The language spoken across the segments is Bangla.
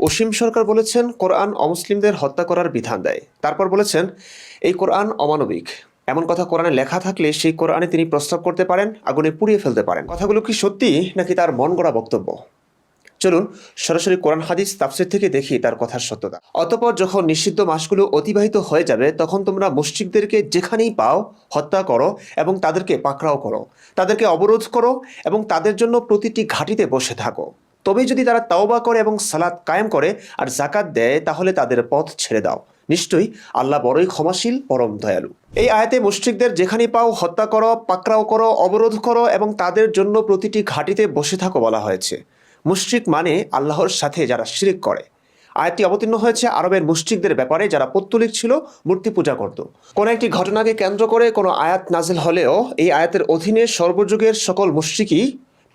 অসীম সরকার বলেছেন কোরআন অমুসলিমদের হত্যা করার বিধান দেয়। তারপর বলেছেন এই কোরআন অমানবিক। এমন কথা কোরআনে লেখা থাকলে সেই কোরআনে তিনি প্রস্তাব করতে পারেন, আগুনে পুড়িয়ে ফেলতে পারেন। কথাগুলো কি সত্যি নাকি তার মন গড়া বক্তব্য? চলুন সরাসরি কোরআন হাদিস তাফসীর থেকে দেখি তার কথার সত্যতা। অতঃপর যখন নিষিদ্ধ মাসগুলো অতিবাহিত হয়ে যাবে তখন তোমরা মুশরিকদেরকে যেখানেই পাও হত্যা করো এবং তাদেরকে পাকড়াও করো, তাদেরকে অবরোধ করো এবং তাদের জন্য প্রতিটি ঘাঁটিতে বসে থাকো। তবেই যদি তারা তাওবা করে এবং সালাত কায়েম করে আর যাকাত দেয় তাহলে তাদের পথ ছেড়ে দাও। নিশ্চয়ই আল্লাহ বড়ই ক্ষমাশীল, পরম দয়ালু। এই আয়াতে মুশরিকদের যেখানেই পাও হত্যা করো, পাকড়াও করো, অবরোধ করো এবং তাদের জন্য প্রতিটি ঘাঁটিতে বসে থাকো বলা হয়েছে। মুশরিক মানে আল্লাহর সাথে যারা শিরিক করে। আয়াতটি অবতীর্ণ হয়েছে আরবের মুশরিকদের ব্যাপারে যারা পৌত্তলিক ছিল, মূর্তি পূজা করত। কোনো একটি ঘটনাকে কেন্দ্র করে কোনো আয়াত নাজিল হলেও এই আয়াতের অধীনে সর্বযুগের সকল মুশরিকই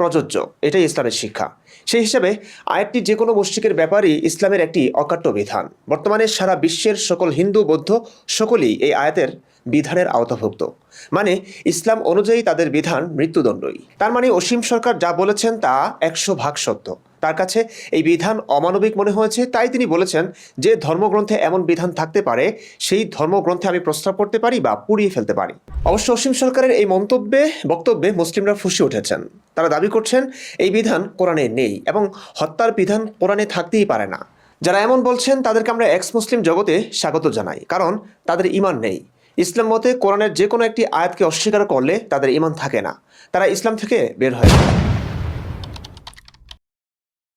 প্রযোজ্য। এটাই ইসলামের শিক্ষা। সেই হিসাবে আয়াতটি যে কোনো মুশরিকের ব্যাপারই ইসলামের একটি অকাট্য বিধান। বর্তমানে সারা বিশ্বের সকল হিন্দু বৌদ্ধ সকলেই এই আয়াতের বিধানের আওতাভুক্ত। মানে ইসলাম অনুযায়ী তাদের বিধান মৃত্যুদণ্ডই। তার মানে অসীম সরকার যা বলেছেন তা 100% সত্য। তার কাছে এই বিধান অমানবিক মনে হয়েছে, তাই তিনি বলেছেন যে ধর্মগ্রন্থে এমন বিধান থাকতে পারে সেই ধর্মগ্রন্থে আমি প্রস্তাব করতে পারি বা পুড়িয়ে ফেলতে পারি। অবশ্য অসীম সরকারের এই বক্তব্যে মুসলিমরা ফুঁসে উঠেছেন। তারা দাবি করছেন এই বিধান কোরআনে নেই এবং হত্যার বিধান কোরআনে থাকতেই পারে না। যারা এমন বলছেন তাদেরকে আমরা এক্স মুসলিম জগতে স্বাগত জানাই, কারণ তাদের ঈমান নেই। ইসলাম মতে কোরআনের যে কোনো একটি আয়াতকে অস্বীকার করলে তাদের ঈমান থাকে না, তারা ইসলাম থেকে বের হয়ে যায়।